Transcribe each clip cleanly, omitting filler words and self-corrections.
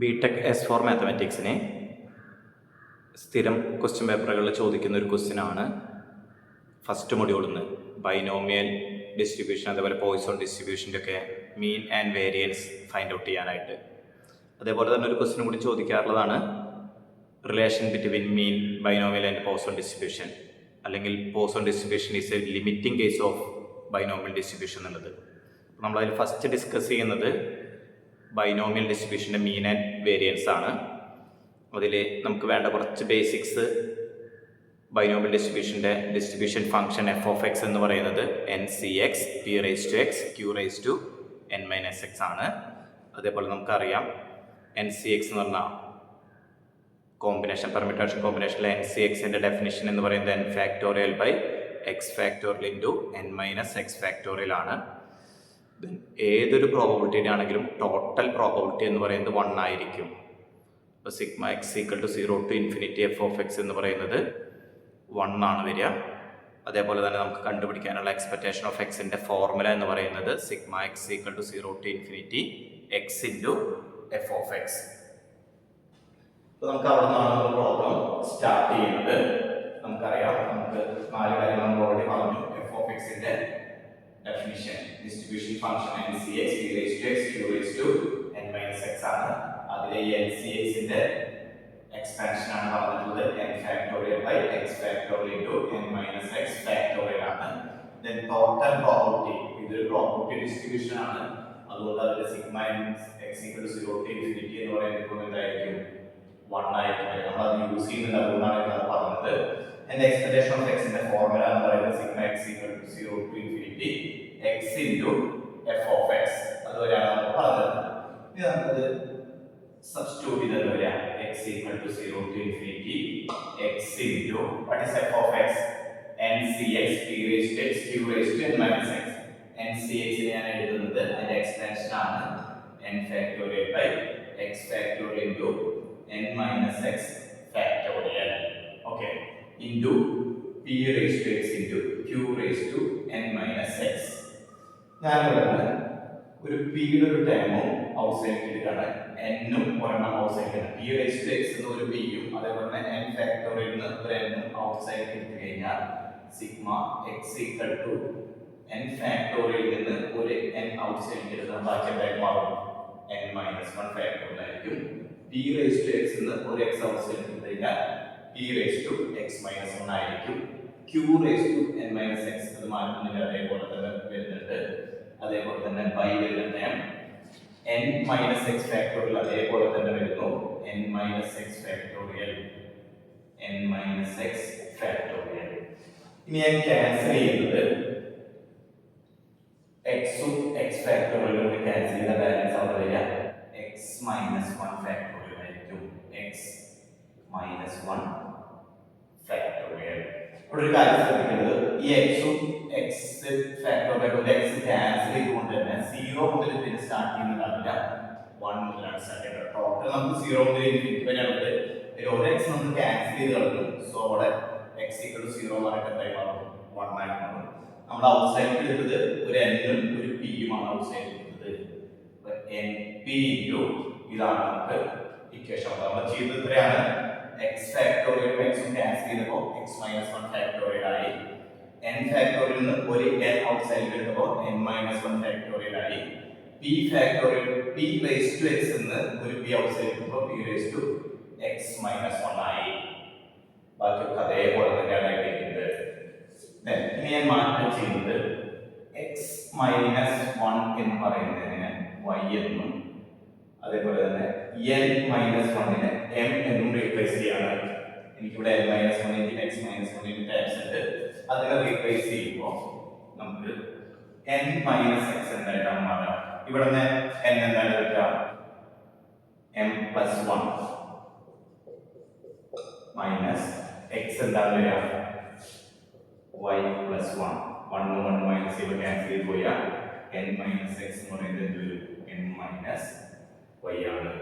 BTech S4 മാത്തമാറ്റിക്സിനെ സ്ഥിരം question പേപ്പറുകളിൽ ചോദിക്കുന്ന ഒരു ക്വസ്റ്റ്യനാണ് ഫസ്റ്റ് മൊഡ്യൂളിൽ നിന്ന് ബൈനോമിയൽ ഡിസ്ട്രിബ്യൂഷൻ, അതേപോലെ പോയിസോൺ ഡിസ്ട്രിബ്യൂഷൻ്റെ ഒക്കെ mean and variance find out ചെയ്യാനായിട്ട്. അതേപോലെ തന്നെ ഒരു ക്വസ്റ്റ്യൻ കൂടി ചോദിക്കാറുള്ളതാണ് relation between mean, binomial and Poisson distribution, അല്ലെങ്കിൽ Poisson distribution is a limiting case of binomial distribution എന്നുള്ളത്. അപ്പോൾ നമ്മളതിൽ ഫസ്റ്റ് ഡിസ്കസ് ചെയ്യുന്നത് ബൈനോമിയൽ ഡിസ്ട്രിബ്യൂഷൻ്റെ മീൻ ആൻഡ് വേരിയൻസ് ആണ്. അതിൽ നമുക്ക് വേണ്ട കുറച്ച് ബേസിക്സ്, ബൈനോമിയൽ ഡിസ്ട്രിബ്യൂഷൻ്റെ ഡിസ്ട്രിബ്യൂഷൻ ഫംഗ്ഷൻ f(x) എന്ന് പറയുന്നത് NCX, P(x), Q(n-x) ആണ്. അതേപോലെ നമുക്കറിയാം NCX എന്ന് പറഞ്ഞാൽ കോമ്പിനേഷൻ, പെർമ്യൂട്ടേഷൻ കോമ്പിനേഷനിലെ NCXൻ്റെ ഡെഫിനിഷൻ എന്ന് പറയുന്നത് n(x)(n-x) ആണ്. ഏതൊരു പ്രോബബിലിറ്റിയുടെ ആണെങ്കിലും ടോട്ടൽ പ്രോബബിലിറ്റി എന്ന് പറയുന്നത് 1 ആയിരിക്കും. അപ്പോൾ sigma x equal to 0 to infinity f(x) എന്ന് പറയുന്നത് 1 ആണ് വരിക. അതേപോലെ തന്നെ നമുക്ക് കണ്ടുപിടിക്കാനുള്ള എക്സ്പെക്ടേഷൻ ഓഫ് എക്സിൻ്റെ ഫോർമുല എന്ന് പറയുന്നത് sigma x equal to 0 to infinity x into f(x). അപ്പോൾ നമുക്ക് അവിടെ നിന്നാണ് പ്രോബ്ലം സ്റ്റാർട്ട് ചെയ്യുന്നത്. നമുക്കറിയാം, നമുക്ക് 4 കാര്യങ്ങൾ നമ്മൾ ഓൾറെഡി പറഞ്ഞു. f(x)ൻ്റെ definition, distribution function NCX, P(x), Q(n-x) ആണ്. അതിലെ NCXന്റെ എക്സ്പാൻഷൻ ആണ് പറഞ്ഞിട്ടുള്ളത് n(x)(n-x) ആണ്. ദെൻ ടോട്ടൽ പ്രോബബിലിറ്റി, ഇതൊരു പ്രോബബിലിറ്റി ഡിസ്ട്രിബ്യൂഷൻ ആണ്. അതുകൊണ്ട് അതിന്റെ sigma x equal to 0 to infinity എന്ന് പറയുന്നത് എന്തായിരിക്കും? 1 ആയിരിക്കും. നമ്മൾ അത് യൂസ് ചെയ്യുന്നത് അതുകൊണ്ടാണ് ഞാൻ പറഞ്ഞത്. and expectation of x ന്റെ ഫോർമുല എന്ന് പറയുന്നത് sigma x equal to 0 to infinity x into f(x). അതുവരെയാണ് നമ്മൾ പറഞ്ഞത്. ഇനി നമുക്കത് സബ്സ്റ്റിറ്റ്യൂട്ട് ചെയ്ത് വരാം. x equal to 0 to infinity x into what is f(x)? NCX, P(x), Q(n-x). NCX ഞാൻ എഴുതുന്നത് അതിന്റെ എക്സ്പാൻഷൻ ആണ് n factorial by x factorial into n-x factorial. Okay, into P(x) into Q(n-x). ഞാൻ പറയുന്നത് ഒരു പിയുടെ ഒരു ടേമും ഔട്ട് സൈഡ് എടുക്കുകയാണ്, എന്നും ഒരെണ്ണം ഔട്ട് സൈഡ് എടുക്കണം. P(x) എന്ന ഒരു പിയും അതേപോലെ തന്നെ n ഫാക്ടോറിയൽ നിന്ന് ഒരു എന്നും ഔട്ട് സൈഡ് എടുത്തു കഴിഞ്ഞാൽ sigma x equal to n factorial നിന്ന് ഒരു n ഔട്ട് സൈഡ് എടുത്താൽ ബാക്കി എന്തായി മാറും? n-1 ഫാക്ടോറിയൽ ആയിരിക്കും. P(x) നിന്ന് ഒരു x ഔട്ട് സൈഡ് എടുത്തു കഴിഞ്ഞാൽ P(x-1) ആയിരിക്കും. Q(n-x) അത് മാറ്റുന്നില്ല, അതേപോലെ തന്നെ വരുന്നുണ്ട്. അതേപോലെ തന്നെ ബൈ വരുന്ന n-x ഫാക്ടോറിയൽ അതേപോലെ തന്നെ വരുന്നു, n-x ഫാക്ടോറിയൽ. ഇനി ഞാൻ ക്യാൻസൽ ചെയ്യുന്നത് എക്സും എക്സ് ഫാക്ടോറിയലും കൂടി ക്യാൻസൽ ചെയ്ത ബാലൻസ് അവിടെ വരിക x-1 ഫാക്ടോറിയൽ ആയിരിക്കും. x-1 factorial. ഇവിടെ ഒരു കാര്യം ശ്രദ്ധിക്കുന്നത്, ഈ എക്സും എക്സ് ഫാക്ടോറിയൽ എക്സ് ക്യാൻസൽ ചെയ്തുകൊണ്ട് തന്നെ 0 മുതൽ ഇതിന് സ്റ്റാർട്ട് ചെയ്യുന്നതാണില്ല, 1 മുതലാണ് സ്റ്റാർട്ട് ചെയ്യുന്നത്. ടോട്ടൽ നമുക്ക് 0 മുതൽ ഇൻഫിനിറ്റി വരെയുള്ളത്. ഒരു എക്സ് നമ്മൾ ക്യാൻസൽ ചെയ്ത് കളഞ്ഞു. സോ അവിടെ x ഈക്വൽ ടു 0 മാറിയിട്ട് എന്തായി മാറും? 1 ആയി മാറും. നമ്മൾ ഔട്ട് സൈഡ് എടുത്തത് ഒരു n-ഉം ഒരു p-യുമാണ് ഔട്ട് സൈഡ് എടുത്തത്. np ഇൻറ്റു ഇതാണ് നമുക്ക് ഇക്വേഷൻ. നമ്മൾ ചെയ്തത് ഇത്രയാണ്. x ഫാക്ടോറിയൽ എക്സും ക്യാൻസൽ ചെയ്തപ്പോൾ x-1 ഫാക്ടോറിയൽ ആയി. n ഫാക്ടോറിയൽ നിന്ന് ഒരു n ഔട്ട് സൈഡ് എടുത്തപ്പോൾ n-1 ഫാക്ടോറിയൽ ആയി. p ഫാക്ടോറിയൽ p(x) എന്ന് ഒരു p ഔട്ട് സൈഡ് എടുത്തപ്പോൾ p(x-1) ആയി. ബാക്കിയൊക്കെ അതേപോലെ തന്നെയാണ് എഴുതിയിരിക്കുന്നത്. ഇനി ഞാൻ മാറ്റം ചെയ്യുന്നത് x-1 എന്ന് പറയുന്നതിന് y എന്നും അതേപോലെ തന്നെ n-1നെ m എന്നും റീപ്ലേസ് ചെയ്യാണ്. എനിക്കിവിടെ n-1 x-1 ടൈംസ് ഉണ്ട്. അതിനെ റീപ്ലേസ് ചെയ്യുമ്പോൾ നമുക്ക് n-x എന്തായിട്ടാണ് മാറുക? ഇവിടെ നിന്ന് n എന്താണ് കിട്ടുക? m+1 മൈനസ് x എന്താണ് വരിക? y+1. 1 മൈനസ് ഇവിടെ ക്യാൻസൽ ചെയ്ത് പോയാൽ n-x എന്ന് പറയുന്നത് എന്ത് വരും? n-y ആണ്.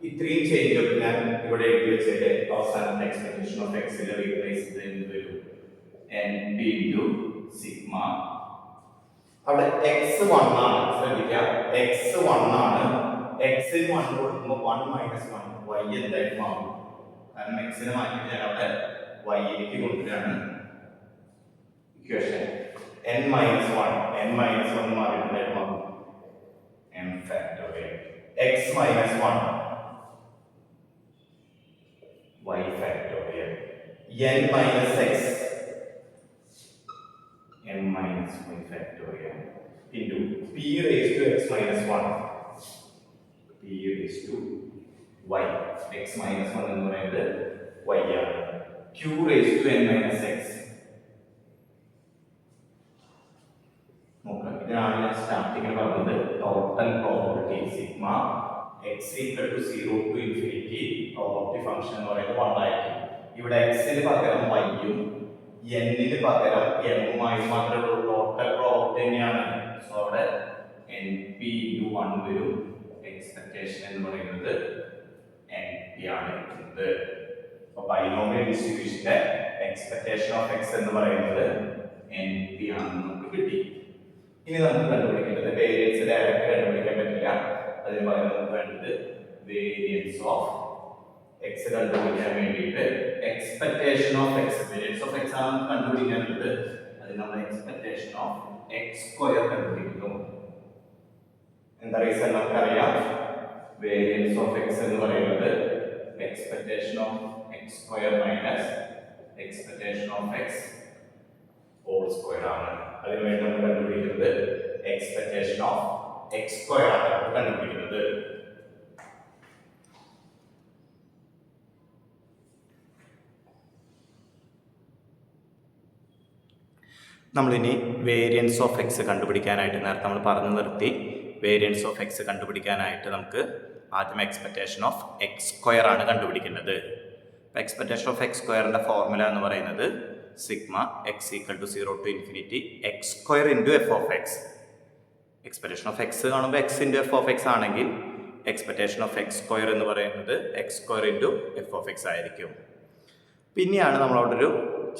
ഇത്രയും ചേഞ്ച് ഒക്കെ ഞാൻ ഇവിടെ എഴുതി വെച്ചിട്ട് അവസാനത്തെ എക്സ്പെക്ടേഷൻ ഓഫ് എക്സിൽ റീപ്ലേസ് ചെയ്ത് എന്ത് വരും? np into sigma. അവിടെ x1 ആണ്, ശ്രദ്ധിക്കുക, x1 ആണ്. എക്സിന് 1 കൊടുക്കുമ്പോൾ 1 മൈനസ് 1 വൈ എന്തായിട്ട് മാറും? കാരണം എക്സിനെ മാറ്റിയിട്ട് ഞാൻ അവിടെ വൈയിലേക്ക് കൊണ്ടുവരാണ് ഇക്വേഷൻ. n മൈനസ് 1 മാറിയിട്ട് എന്തായിട്ട് മാറും? n factorial. x minus 1 y factorial. n minus x m minus y factorial into p raised to x minus 1 p raised to y. x minus 1 എന്ന് പറയുന്നത് y ആണ്. q raised to n minus x. നോക്കാം, ഇതിനാണ് ഞാൻ സ്റ്റാർട്ടിങ്ങിൽ പറഞ്ഞത് total probability sigma x equal to 0 to infinity probability function എന്ന് പറയുന്നത് 1 ആയിരിക്കും. ഇവിടെ x ന് പകരം y യും n-ന് പകരം m ആയി മാത്രമേ ഉള്ളൂ. ടോട്ടൽ പ്രോബബിലിറ്റി തന്നെയാണ്. സോ അവിടെ np into 1 വരും. എക്സ്പെക്ടേഷൻ എന്ന് പറയുന്നത് np ആണ് കിട്ടുന്നത്. അപ്പോൾ ബൈനോമിയൽ ഡിസ്ട്രിബ്യൂഷന്റെ എക്സ്പെക്ടേഷൻ ഓഫ് x എന്ന് പറയുന്നത് np ആണെന്ന് നമുക്ക് കിട്ടി. ഇനി നമുക്ക് കണ്ടുപിടിക്കേണ്ടത് വേരിയൻസ് ഡയറക്റ്റ് കണ്ടുപിടിക്കാൻ പറ്റില്ല. അതിന് പകരം നമുക്ക് വേണ്ടത് വേരിയൻസ് ഓഫ് x കണ്ടുപിടിക്കാൻ വേണ്ടിയിട്ട് expectation of x, variance of x ആണ് കണ്ടുപിടിക്കാനുള്ളത്. അതിന് നമ്മൾ എക്സ്പെക്ടേഷൻ ഓഫ് x സ്ക്വയർ കണ്ടുപിടിക്കുന്നു. എന്താ റീസൺ നമുക്കറിയാം. വേരിയൻസ് ഓഫ് x എന്ന് പറയുന്നത് expectation of x square minus expectation of x whole square ആണ്. അതിനുവേണ്ടി നമ്മൾ കണ്ടുപിടിക്കുന്നത് എക്സ്പെക്ടേഷൻ ഓഫ് x സ്ക്വയർ ആണ് കണ്ടുപിടിക്കുന്നത്. നമ്മളിനി വേരിയൻസ് ഓഫ് എക്സ് കണ്ടുപിടിക്കാനായിട്ട് നേരത്തെ നമ്മൾ പറഞ്ഞു നിർത്തി. വേരിയൻസ് ഓഫ് എക്സ് കണ്ടുപിടിക്കാനായിട്ട് നമുക്ക് ആദ്യം എക്സ്പെക്ടേഷൻ ഓഫ് എക്സ് സ്ക്വയർ ആണ് കണ്ടുപിടിക്കുന്നത്. എക്സ്പെക്ടേഷൻ ഓഫ് എക്സ് സ്ക്വയറിൻ്റെ ഫോർമുല എന്ന് പറയുന്നത് sigma x equal to 0 to infinity x square into f of x. Expectation of x കാണുമ്പോൾ x into f of x ആണെങ്കിൽ എക്സ്പെക്ടേഷൻ ഓഫ് എക്സ് സ്ക്വയർ എന്ന് പറയുന്നത് x square into f of x ആയിരിക്കും. പിന്നെയാണ് നമ്മളവിടെ ഒരു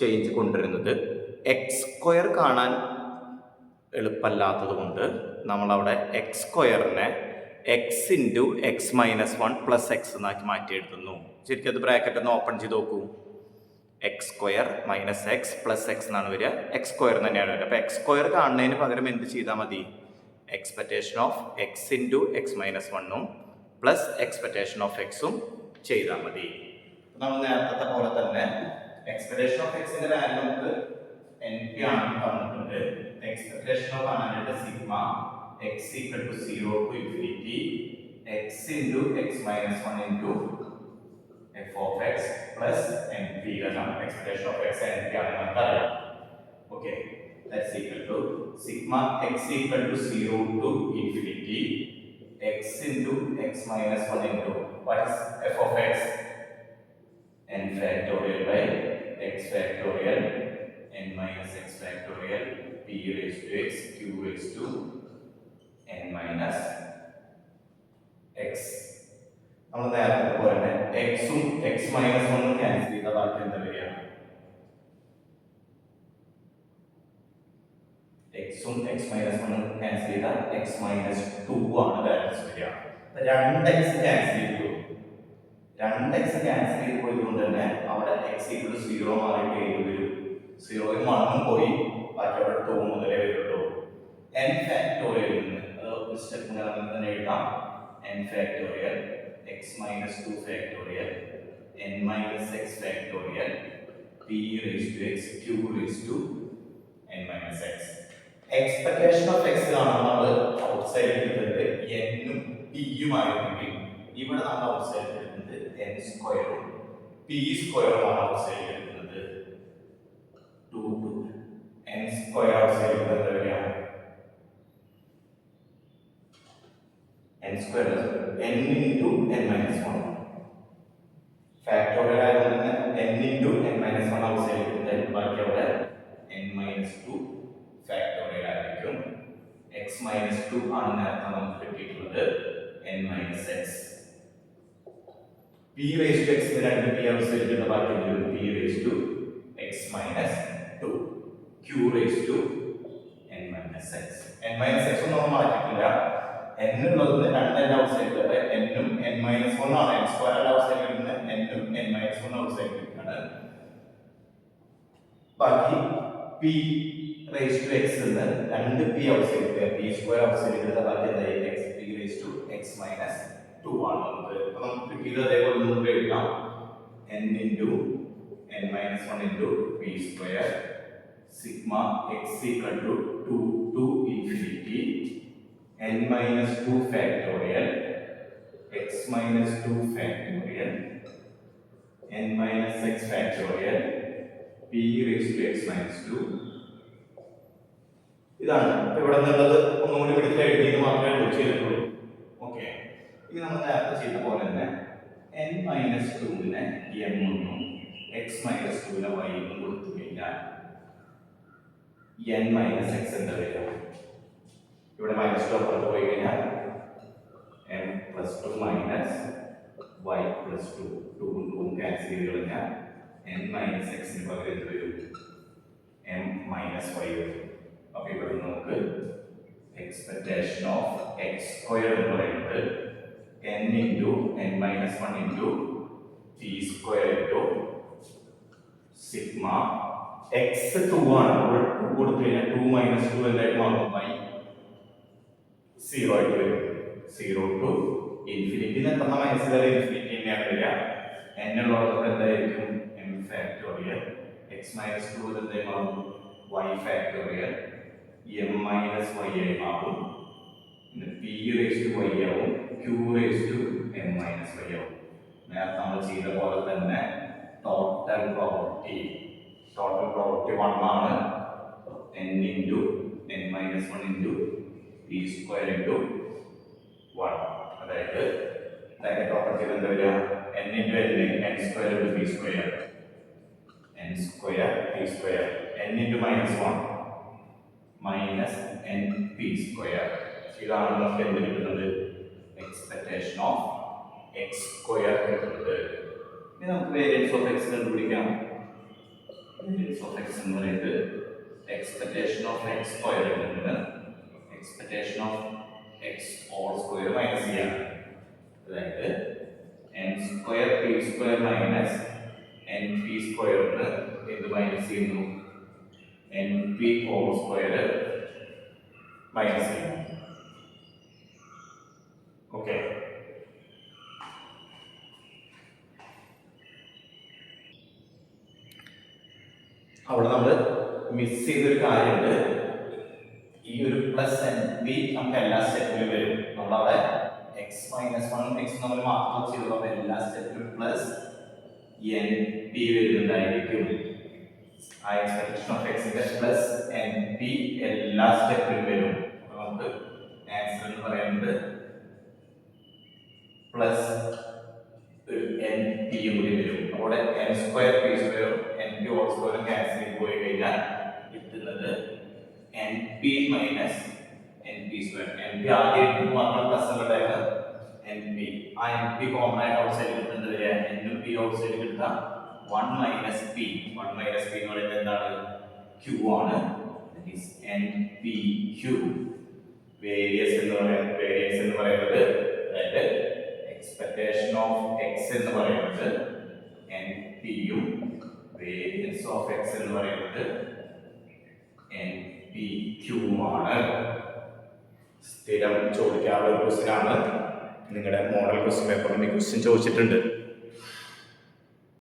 ചേഞ്ച് കൊണ്ടുവരുന്നത്. X square കാണാൻ എളുപ്പമല്ലാത്തത് കൊണ്ട് നമ്മളവിടെ എക്സ് സ്ക്വയറിനെ x into x minus 1 plus x എന്നാക്കി മാറ്റി എഴുതുന്നു. ശരിക്കും അത് ബ്രാക്കറ്റ് ഒന്ന് ഓപ്പൺ ചെയ്ത് നോക്കൂ. X square minus X plus X എന്നാണ് വരിക. എക്സ് സ്ക്വയർ തന്നെയാണ് വരിക. അപ്പോൾ എക്സ് സ്ക്വയർ കാണുന്നതിന് പകരം എന്ത് ചെയ്താൽ മതി? Expectation of X into x minus 1 plus expectation of എക്സും ചെയ്താൽ മതി. നമ്മൾ നേരത്തെ പോലെ തന്നെ എക്സ്പെക്ടേഷൻ ഓഫ് എക്സിന്റെ വാല്യൂ നമുക്ക് np ആണെന്ന് പറഞ്ഞിട്ടുണ്ട്. എക്സ്പെക്ടേഷൻ ഓഫ് കാണാനായിട്ട് sigma x equal to 0 to infinity x into x minus 1 into f of x plus np എന്നാണ്. എക്സ്പെക്ടേഷൻ ഓഫ് x np ആണെന്ന് നമുക്കറിയാം. Okay, that's equal to sigma x equal to 0 to infinity x into x minus 1 into what is f of x? n factorial by x factorial n minus x factorial p raised to x q raised to n minus x. നമ്മൾ നേരത്തെ പോലെ എക്സും X minus 1 cancel ചെയ്ത ബാക്കി എന്താ വരിക? എക്സും X minus 1 cancel ചെയ്ത എക്സ് മൈനസ് 2 ആണ് ബാലൻസ് വരിക. 2x ക്യാൻസൽ ചെയ്തു. 2x ക്യാൻസൽ ചെയ്ത് പോയതുകൊണ്ട് തന്നെ അവിടെ x equal to 0 മാറിയിട്ട് വരും. 0 യും 1 പോയി, ബാക്കി അവിടെ 2 മുതലേ വരുള്ളൂ. n ഫാക്ടോറിയൽ അത് സ്റ്റെപ്പ് തന്നെ എഴുതാം. n factorial x minus 2 factorial n minus x factorial p raised to x q raised to n minus x. Expectation of x കാണുമ്പോൾ നമ്മൾ ഔട്ട്സൈഡ് എടുക്കുന്നത് n ഉം p യും ആയിരുന്നെങ്കിൽ ഇവിടെ നമ്മൾ ഔട്ട്സൈഡ് എടുക്കുന്നത് n സ്ക്വയറും p സ്ക്വയറും ആണ് ഔട്ട്സൈഡ് എടുക്കുന്നത്. 2 to n സ്ക്വയർ ഔട്ട്സൈഡ് എടുക്കുന്നത് എവിടെയാണ്? n square is n into n minus 1 factorial ആയതുകൊണ്ട് തന്നെ n into n minus 1 outside എടുത്തിട്ട് ബാക്കി അവിടെ n minus 2 factorial ആയിരിക്കും. x minus 2 ആണ് നേരത്തെ നമുക്ക് കിട്ടിയിട്ടുള്ളത് n minus x. p raised to x ന് രണ്ട് p outside എടുത്തിട്ട് ബാക്കി p raised to x minus 2 q raised to n minus x. n minus x ഒന്നും മാറ്റിയിട്ടില്ല. n ഉള്ളതിന് 2 n ഔട്ട് സൈഡ്, അപ്പൊ n ഉം n-1 ആണ്. n സ്ക്വയർ ഔട്ട് സൈഡ് വരുന്നത് n ഉം n-1 ഔട്ട് സൈഡ് ആണ്. ബാക്കി p റേസ് ടു x എന്ന് 2p outside, p square outside എടുത്ത ബാക്കി എന്തായി x p raise to x minus 2 ആണ്. നമുക്ക് കിട്ടിയത് അതേപോലെ നമുക്ക് എഴുതാം. n into n-1 into p square sigma x equal to 2 to infinity n-2 factorial x minus 2 factorial n-x factorial p raised to x minus 2. ഇതാണ് ഇവിടെ നിന്നുള്ളത്. ഒന്നുകൂടി എടുത്ത് എഴുതിയത് മാത്രമേ ചെയ്തിട്ടുള്ളൂ. ഓക്കെ, ഇനി നമ്മൾ നേരത്തെ ചെയ്ത പോലെ തന്നെ n-2നെ m എന്നും x-2നെ y എന്നും കൊടുത്തു കഴിഞ്ഞാൽ n-x എന്താ വരിക? ഇവിടെ -2 അപ്പുറത്ത് പോയി കഴിഞ്ഞാൽ m+2 മൈനസ് y+2, 2 ക്യാൻസൽ ചെയ്ത് കഴിഞ്ഞാൽ n-x ന് പകരം എന്ത് വരും? m-y വരും. അപ്പൊ ഇവിടെ നമുക്ക് എക്സ്പെക്ടേഷൻ ഓഫ് എക്സ് സ്ക്വയർ എന്ന് പറയുന്നത് n into n-1 into p square into sigma x 2 ആണ്. ഇവിടെ 2 കൊടുത്തു കഴിഞ്ഞാൽ 2 - 2 എന്തായിട്ട് മാറും? y 0 ആയിട്ട് വരും. 0 to infinity എന്ന മൈനസ് വരെ ഇൻഫിനിറ്റി തന്നെയാണ് വരിക. n ഉള്ളതൊക്കെ എന്തായിരിക്കും? m ഫാക്ടോറിയൽ x - 2 എന്തായി മാറും? y ഫാക്ടോറിയൽ m - y ആയി മാറും. പിന്നെ p raised to y ആവും, q raised to m - y ആവും. നേരത്തെ നമ്മൾ ചെയ്ത പോലെ തന്നെ ടോട്ടൽ പ്രോപ്പർട്ടി 1 ആണ്. n into n-1 into p square into 1. അതായത് പ്രോപ്പർട്ടി എന്താ വരിക? n into n square into p square, n square p square, n into -1 minus np square. ഇതാണ് നമുക്ക് എന്ത് കിട്ടുന്നത്? എക്സ്പെക്ടേഷൻ ഓഫ് എക്സ് സ്ക്വയർ കിട്ടുന്നത്. ഇനി നമുക്ക് വേരിയൻസ് ഓഫ് എക്സ് കണ്ടുപിടിക്കാം. വേരിയൻസ് ഓഫ് എക്സ് എന്ന് പറയുന്നത് എക്സ്പെക്ടേഷൻ ഓഫ് എക്സ് സ്ക്വയർ കിട്ടുന്നത് expectation of x whole square minus ചെയ്യാണ്. അതായത് n square p square minus n p സ്ക്വയറിന് എന്ത് മൈനസ് ചെയ്യുന്നു? N p whole square minus ചെയ്യുന്നു. ഓക്കെ, അവിടെ നമ്മൾ മിസ് ചെയ്തൊരു കാര്യമുണ്ട്. ഈ ഒരു പ്ലസ് എൻ പി നമുക്ക് എല്ലാ സ്റ്റെപ്പിലും വരും. നമ്മളവിടെ x-1 x നമ്മൾ മാത്രം ചെയ്തു, എല്ലാ സ്റ്റെപ്പിലും പ്ലസ് എൻ പി വരുന്നുണ്ടായിരിക്കും. ആ എക്സ്പെക്ടേഷൻ ഓഫ് എക്സിന്റെ പ്ലസ് എൻ പി എല്ലാ സ്റ്റെപ്പിലും വരും. അപ്പോൾ നമുക്ക് ആൻസർ എന്ന് പറയുന്നത് പ്ലസ് ഒരു എൻ പി കൂടി വരും. അവിടെ n square p square n p whole square cancel ചെയ്ത് പോയി കഴിഞ്ഞാൽ കിട്ടുന്നത് n p minus n p square. N p ആദ്യം മാത്രം പ്ലസ് ഉണ്ടായിരുന്ന എൻ പി, ആ എൻ പി കോമൺ ആയിട്ട് ഔട്ട് സൈഡ് കിട്ടുന്നത് വരെ എൻ പി ഔട്ട് സൈഡ് കിട്ടുക 1 മൈനസ് പി. 1 മൈനസ് പി എന്ന് പറയുന്നത് എന്താണ്? ക്യൂ ആണ്. N P Q. വേരിയസ് എന്ന് പറയുന്നത് അതായത് എക്സ്പെക്ടേഷൻ ഓഫ് എക്സ് എന്ന് പറയുന്നത് എൻ പിയും വേരിയൻസ് ഓഫ് എക്സ് എന്ന് പറയുന്നത് എൻ പി ക്യൂമാണ്. സ്ഥിരം ചോദിക്കാനുള്ള ഒരു ക്വസ്റ്റ്യൻ ആണ്. നിങ്ങളുടെ മോഡൽ ക്വസ്റ്റ്യൻ പേപ്പറിൽ ക്വസ്റ്റ്യൻ ചോദിച്ചിട്ടുണ്ട്.